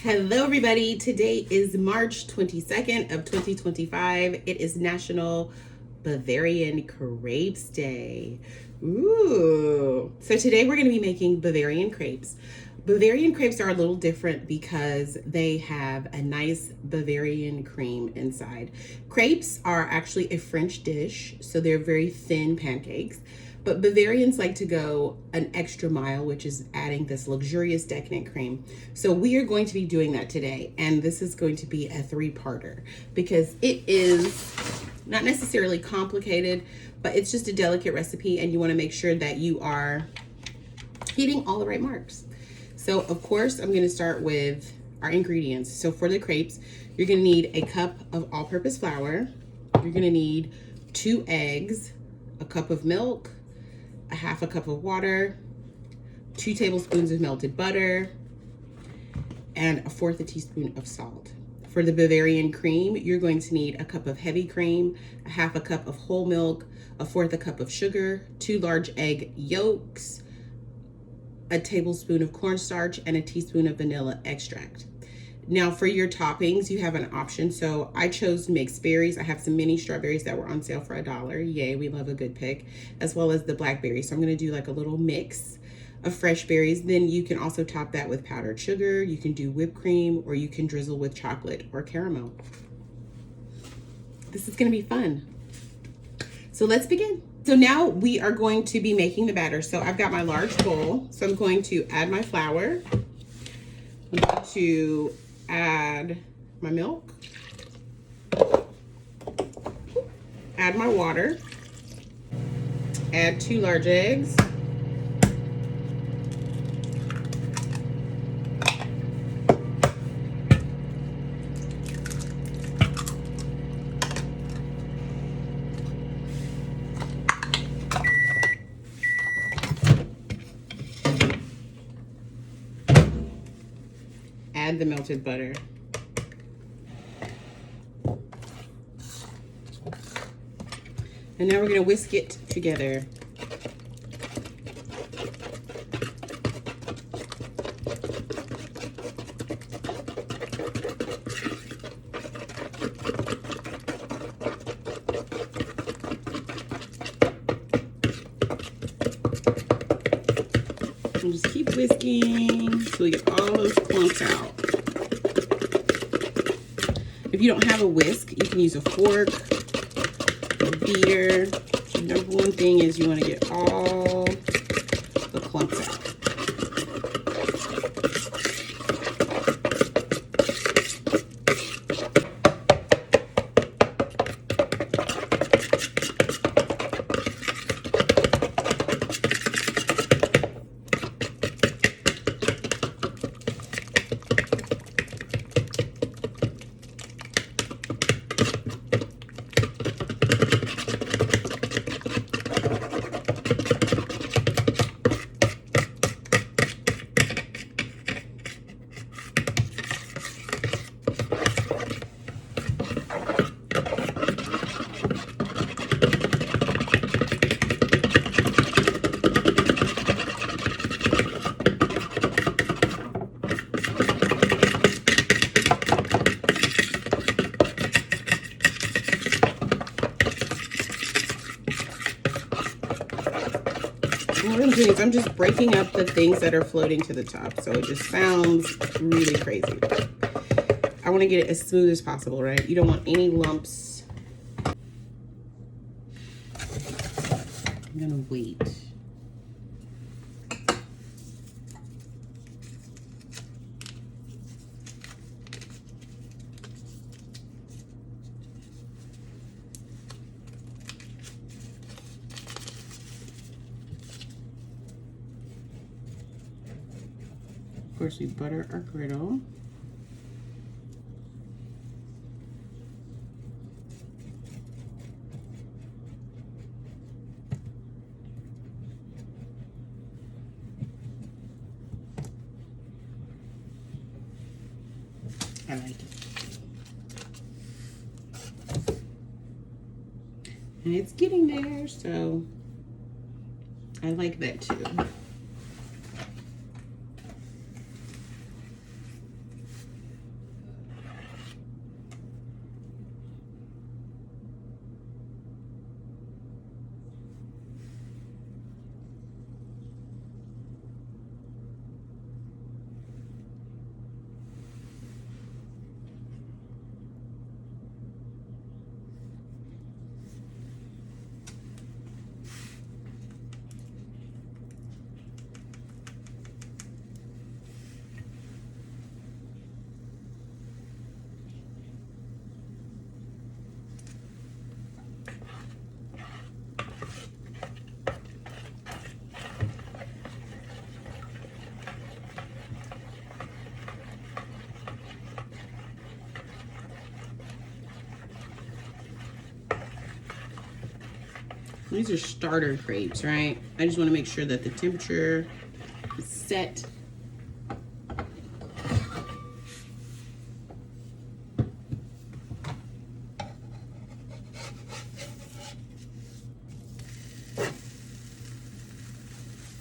Hello everybody, today is March 22nd of 2025. It is National Bavarian Crepes Day. Ooh. So today we're going to be making Bavarian crepes. Bavarian crepes are a little different because they have a nice Bavarian cream inside. Crepes are actually a French dish, so they're very thin pancakes. But Bavarians like to go an extra mile, which is adding this luxurious decadent cream. So we are going to be doing that today. And this is going to be a three-parter because it is not necessarily complicated, but it's just a delicate recipe and you want to make sure that you are hitting all the right marks. So of course, I'm going to start with our ingredients. So for the crepes, you're going to need a cup of all-purpose flour. You're going to need 2 eggs, a cup of milk, a half a cup of water, 2 tablespoons of melted butter, and 1/4 teaspoon of salt. For the Bavarian cream, you're going to need a cup of heavy cream, a half a cup of whole milk, 1/4 cup of sugar, 2 large egg yolks, a tablespoon of cornstarch, and a teaspoon of vanilla extract. Now for your toppings, you have an option. So I chose mixed berries. I have some mini strawberries that were on sale for $1. Yay, we love a good pick, as well as the blackberries. So I'm gonna do like a little mix of fresh berries. Then you can also top that with powdered sugar. You can do whipped cream, or you can drizzle with chocolate or caramel. This is gonna be fun. So let's begin. So now we are going to be making the batter. So I've got my large bowl. So I'm going to add my flour. I'm going to add my milk, add my water, add 2 large eggs, add the melted butter. And now we're going to whisk it together. And just keep whisking until you get all those clumps out. If you don't have a whisk, you can use a fork, a beater. The number one thing is you want to get all the clumps out. And what I'm doing is I'm just breaking up the things that are floating to the top. So it just sounds really crazy. I want to get it as smooth as possible, right? You don't want any lumps. I'm gonna wait. Of course, we butter our griddle. I like it. And it's getting there, so I like that too. These are starter crepes, right? I just want to make sure that the temperature is set.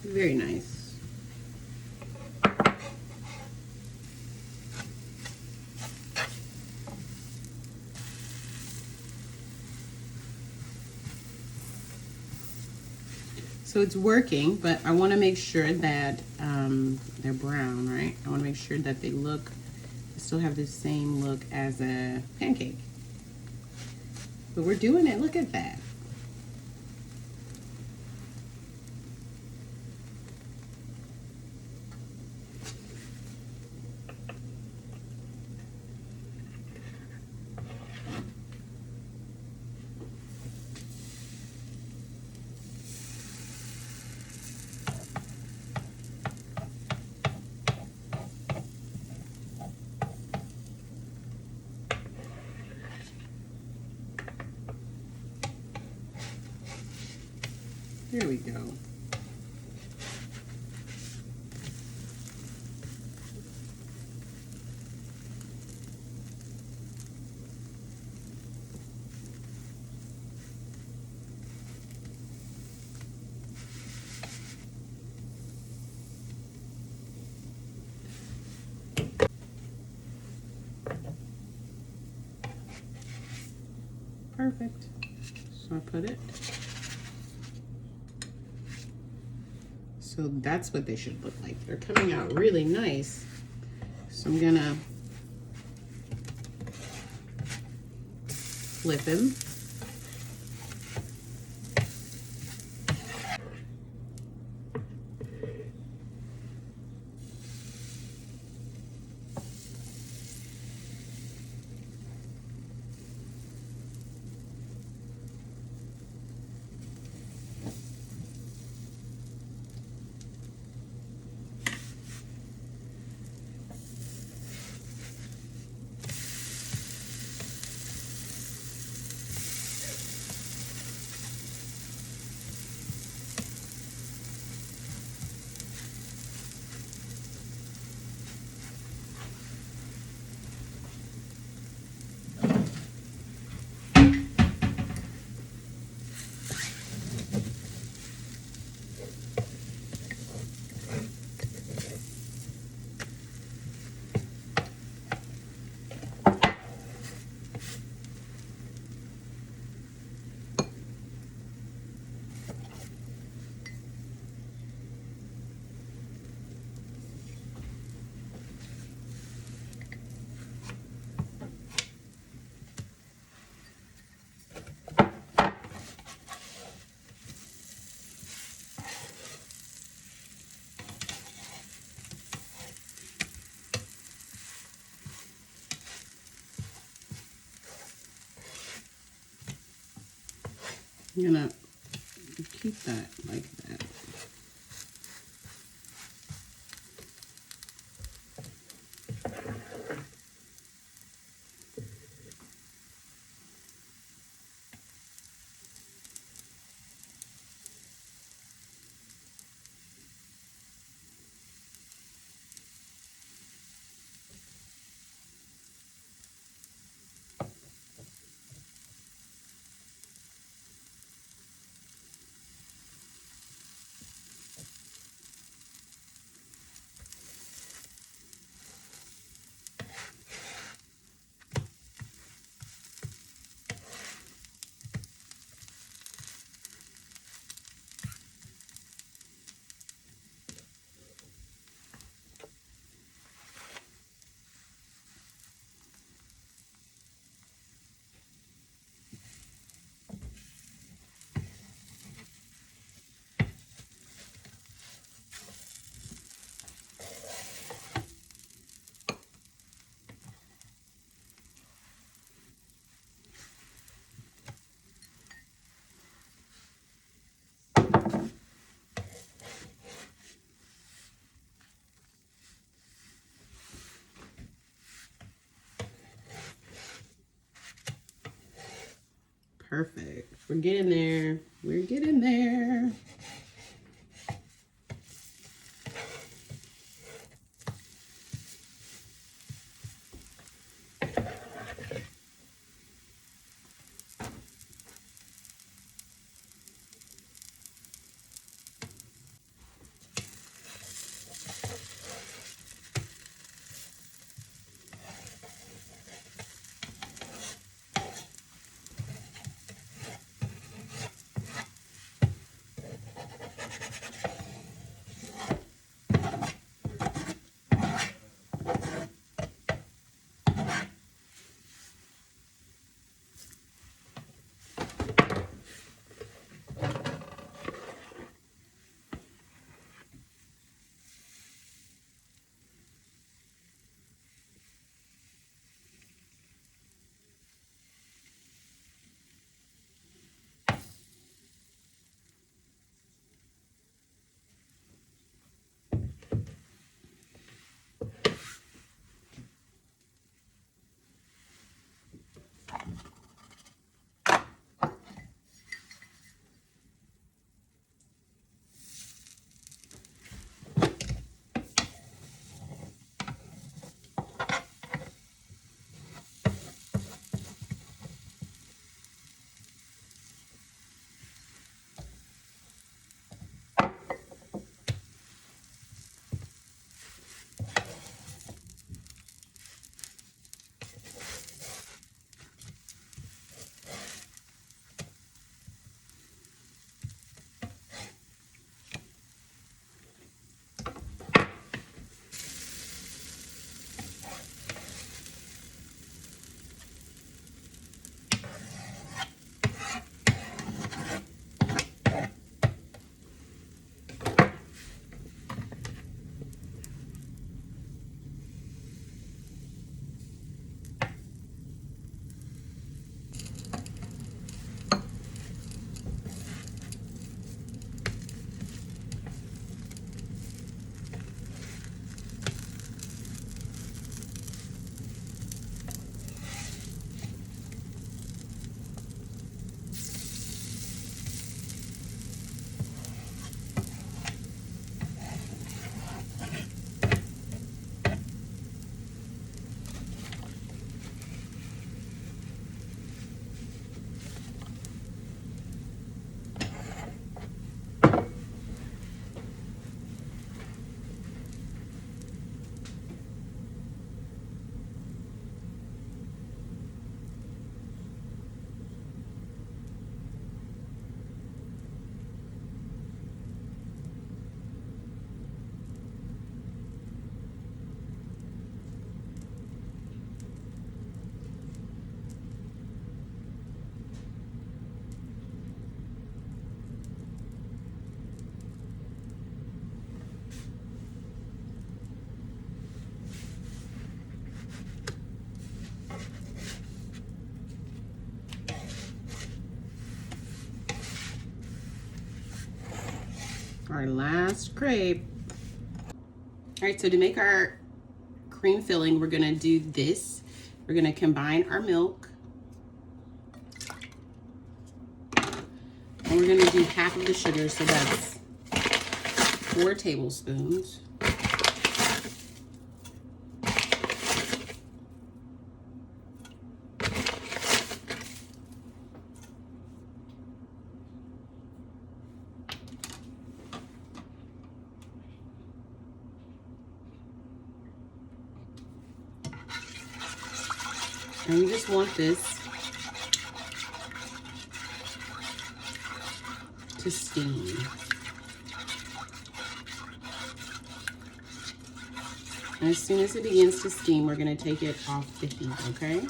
Very nice. So it's working, but I want to make sure that they're brown, right? I want to make sure that they still have the same look as a pancake. But we're doing it. Look at that. There we go. Perfect. So I put it. So that's what they should look like. They're coming out really nice. So I'm gonna flip them. I'm gonna keep that like that. Perfect. We're getting there. We're getting there. Our last crepe. All right, so to make our cream filling, we're gonna do this. We're gonna combine our milk. And we're gonna do half of the sugar, so that's 4 tablespoons. And you just want this to steam. And as soon as it begins to steam, we're gonna take it off the heat, okay?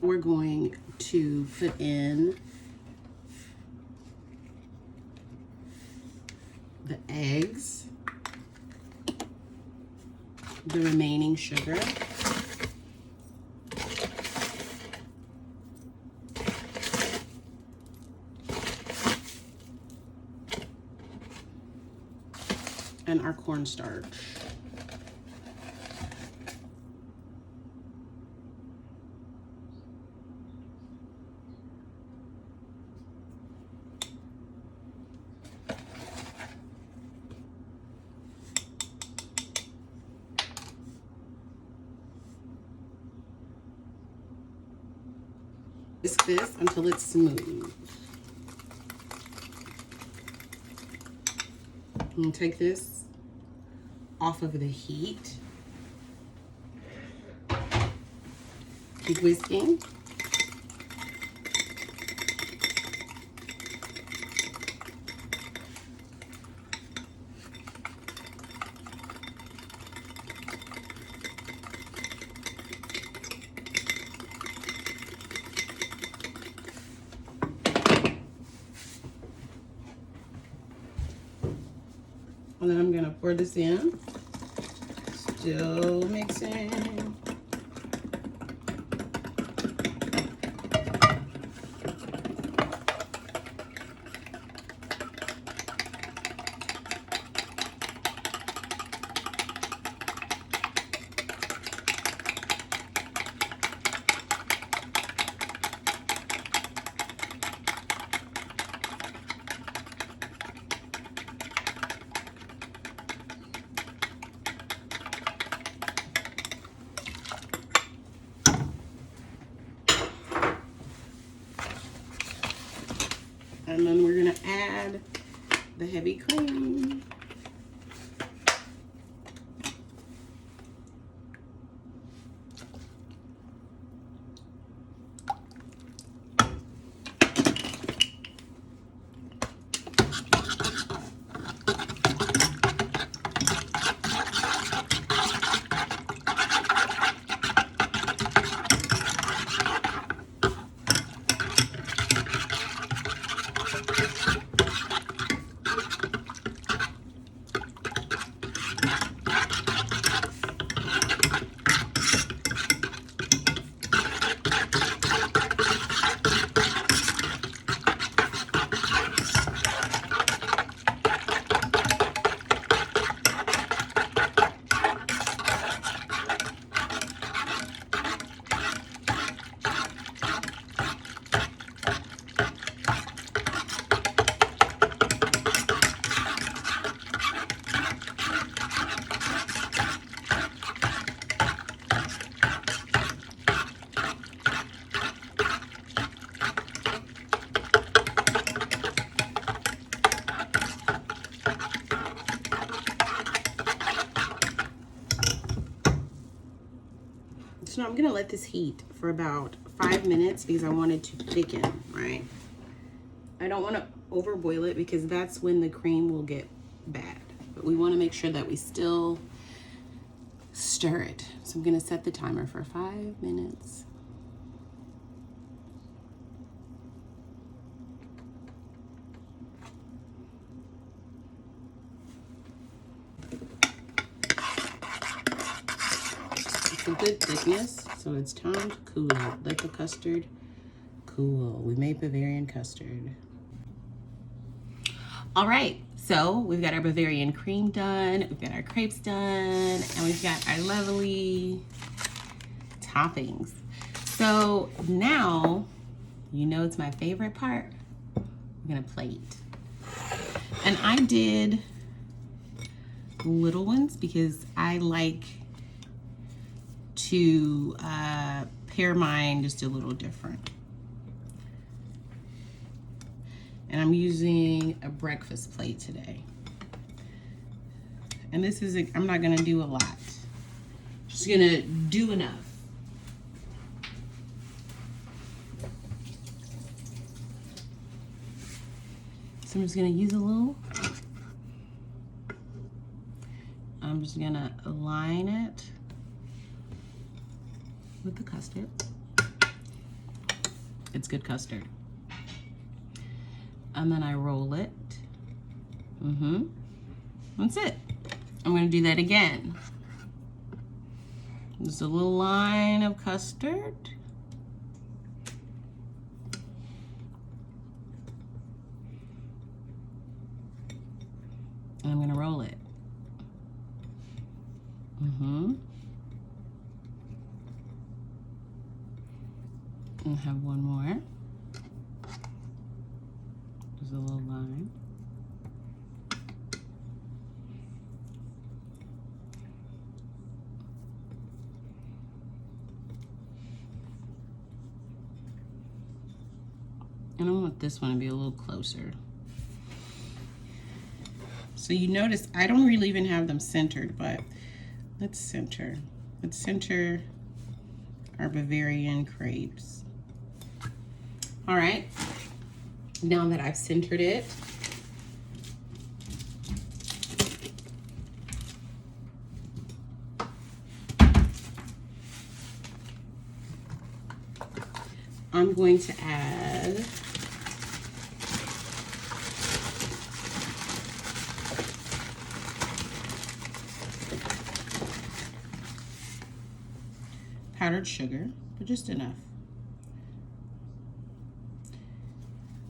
We're going to put in the eggs, the remaining sugar, and our cornstarch. Whisk this until it's smooth. And take this off of the heat. Keep whisking. And then I'm gonna pour this in, still mixing. And then we're gonna add the heavy cream. So now I'm gonna let this heat for about 5 minutes because I want it to thicken, right? I don't wanna overboil it because that's when the cream will get bad. But we wanna make sure that we still stir it. So I'm gonna set the timer for 5 minutes. A good thickness, so it's time to cool it. Let the custard cool. We made Bavarian custard. All right, so we've got our Bavarian cream done, we've got our crepes done, and we've got our lovely toppings. So now, you know it's my favorite part. We're gonna plate. And I did little ones because I like to pair mine just a little different. And I'm using a breakfast plate today. And this is, I'm not gonna do a lot. Just gonna do enough. So I'm just gonna use a little. I'm just gonna align it with the custard. It's good custard. And then I roll it. That's it. I'm gonna do that again. Just a little line of custard. And I'm gonna roll it. And have one more. There's a little line. And I want this one to be a little closer. So you notice I don't really even have them centered, but let's center. Let's center our Bavarian crepes. All right, now that I've centered it, I'm going to add powdered sugar, but just enough.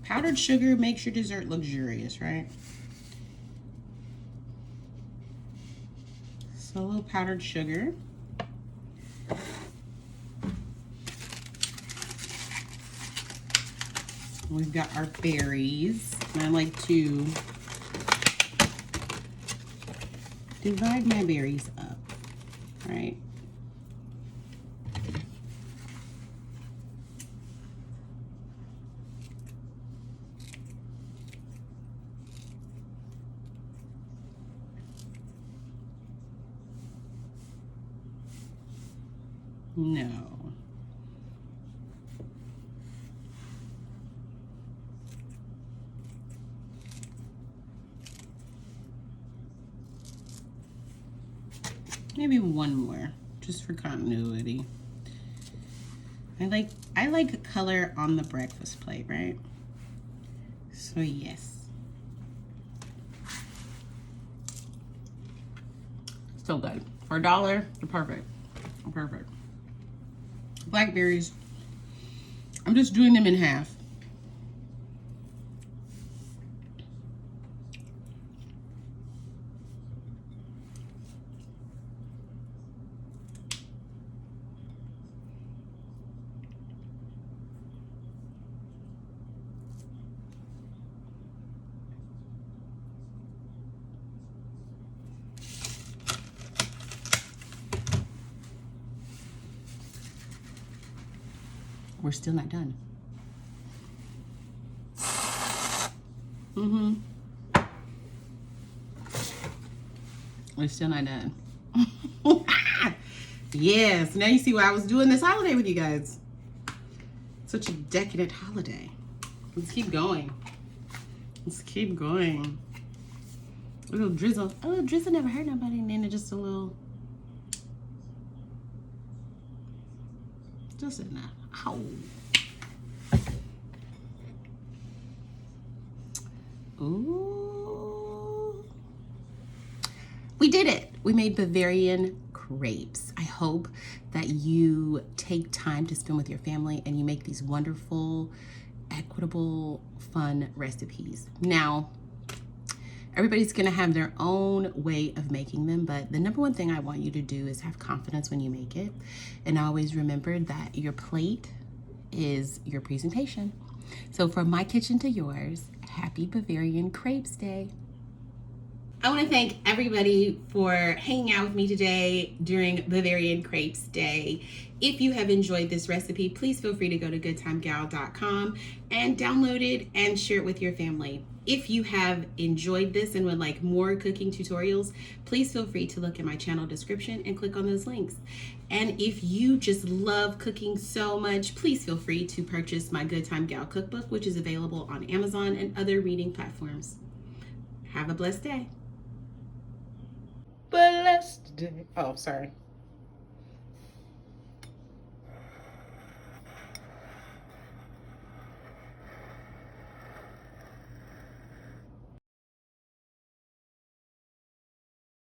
Powdered sugar makes your dessert luxurious, right? So a little powdered sugar. We've got our berries. And I like to divide my berries up, right? No. Maybe one more, just for continuity. I like color on the breakfast plate, right? So yes. So good. For $1, they're perfect. Perfect. Blackberries, I'm just doing them in half. We're still not done. We're still not done. Yes, now you see why I was doing this holiday with you guys. Such a decadent holiday. Let's keep going. Let's keep going. A little drizzle. A little drizzle never hurt nobody. And then just a little. Just enough. Ow. Ooh. We did it. We made Bavarian crepes. I hope that you take time to spend with your family and you make these wonderful, equitable, fun recipes. Now, everybody's gonna have their own way of making them, but the number one thing I want you to do is have confidence when you make it. And always remember that your plate is your presentation. So from my kitchen to yours, happy Bavarian Crepes Day. I want to thank everybody for hanging out with me today during Bavarian Crepes Day. If you have enjoyed this recipe, please feel free to go to goodtimegal.com and download it and share it with your family. If you have enjoyed this and would like more cooking tutorials, please feel free to look at my channel description and click on those links. And if you just love cooking so much, please feel free to purchase my Good Time Gal cookbook, which is available on Amazon and other reading platforms. Have a blessed day. Blessed day. Oh, sorry.